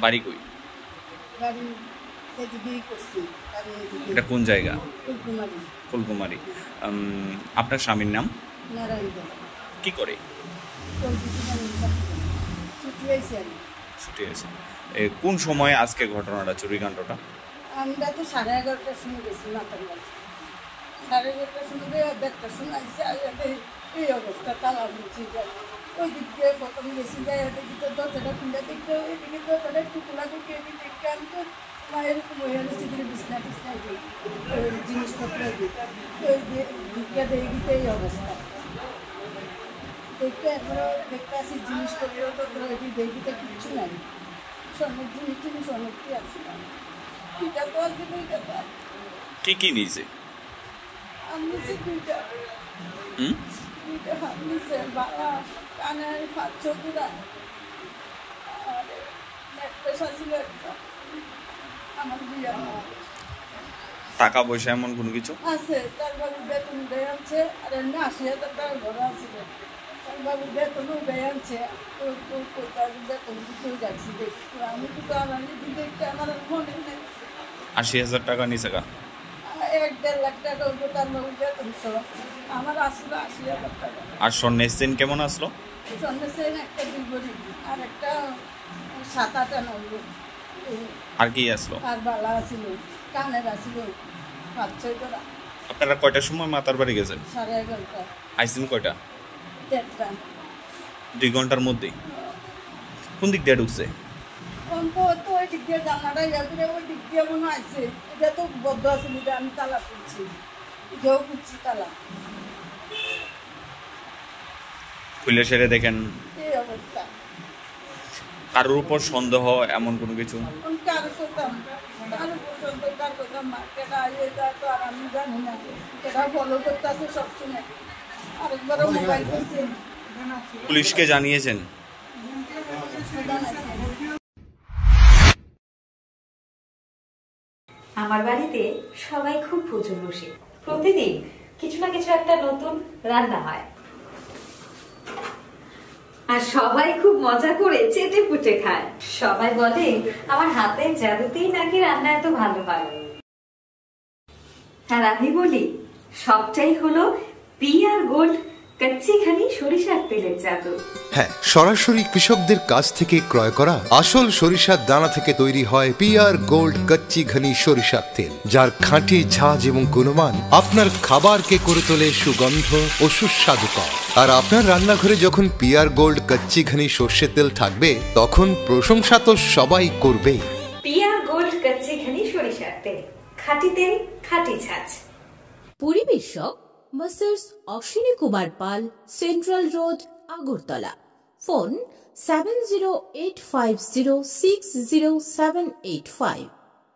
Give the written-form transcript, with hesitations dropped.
বাড়ি কই? বাড়ি এদিকেই করছি। এটা কোন জায়গা? ফুলকুমারী। ফুলকুমারী। আপনার স্বামীর নাম? নারায়ণ দেব। কি করে? ছুটি হয়েছে। কোন সময় আজকে ঘটনাটা, চুরিকাণ্ডটা? আমরা তো 11:30টার সময় গেছি মাতার বাড়ি। 11:30টার সময় গিয়ে 1:30টার সময় আসছে। এই অবস্থা, তালা বুঝছি যায়। ওই দিক দিয়ে প্রথম গেছি যায়, ওদের দিকে দরজাটা খুলে দেখতে, এদিকে দরজাটা একটু খোলা দেখে এদিকে দেখতে আমি তো মায়ের বইয়া রয়েছি দিকে বিছনা টিছনা দিই, জিনিসপত্র দিই। ওই দিকে দেখতে এই অবস্থা দেখতে একবারও দেখতে আসি জিনিসপত্র টত্র এটি দেখতে কিচ্ছু নাই। স্বর্ণের জিনিস টিনিস অনেকটি আছে না, দুইটা তো আছে, দুইটা তো আছে। কি নিয়েছে? আমি নিচে দুইটা হাত নিচে বালা কানের হাত চোখরা আর নেকলেস ছিল একটা। আমার বিয়ে টাকা পয়সা এমন কোনো কিছু আছে, তার বাবু বেতন উঠে আনছে, আর এমনি 80,000 টাকা ঘরে আছে। তার বাবু বেতন উঠে আনছে, বেতন দিতে যাচ্ছি দেখি। আমি তো আমার দেখতে আমার মনে নেই। 80,000 টাকা নিচে কা? 1-1.5 লাখ টাকা উঠবো তার বাবু বেতন সহ। আমার আসলো 80,000 টাকা। আর স্বর্ণের চেন কেমন আসলো? স্বর্ণের চেন একটা 2 ভরি, আর একটা 7-8 আনা। আর কি আসলো? আর বালা আছিল, কানের আছিল 5-6 জোড়া। আপনারা কয়টার সময় মাতার বাড়ি গেছেন? 11:30। আইসিন কয়টা? 1:30। 2 ঘন্টার মধ্যে? কোন দিক দিয়ে ঢুকছে? তো ওই দিক দিয়ে জানাটা ইয়াদের ওই দিক দিয়ে মনে আছে। এটা তো বদ্ধ আছিল, এটা আমি তালা খুলছি, এটাও খুলছি তালা। খুলে সেরে দেখেন এই অবস্থা। কারোর উপর সন্দেহ এমন কোনো কিছু? কারো করতাম, কারো পর্যন্ত কার করতাম কেটা এটা তো আর আমি জানি না। কেটা ফলো করতে আছে সবসময়। আরেকবারও মোবাইল করছে। পুলিশকে জানিয়েছেন? আমার বাড়িতে সবাই খুব প্রচুর বসে, প্রতিদিন কিছু না কিছু একটা নতুন রান্না হয়, আর সবাই খুব মজা করে চেটে পুটে খায়। সবাই বলে আমার হাতের জাদুতেই নাকি রান্না এত ভালো হয়। আর আমি বলি সবটাই হলো পিআর গোল্ড কচ্চি ঘানি সরিষার তেলের জাদু। হ্যাঁ, সরাসরি কৃষকদের কাছ থেকে ক্রয় করা আসল সরিষার দানা থেকে তৈরি হয় পিআর গোল্ড কচ্চি ঘানি সরিষার তেল, যার খাঁটি ঝাঁজ এবং গুণমান আপনার খাবারকে করে তোলে সুগন্ধ ও সুস্বাদুকর। আর আপনার রান্নাঘরে যখন পিআর গোল্ড কচ্চি ঘানি সর্ষের তেল থাকবে, তখন প্রশংসা তো সবাই করবে। পিআর গোল্ড কচ্চি ঘানি সরিষার তেল, খাঁটি তেল, খাঁটি ঝাঁজ। পরিবেশক masters Ashwini Kumar Pal, central road, Agartala. Phone 7085060785।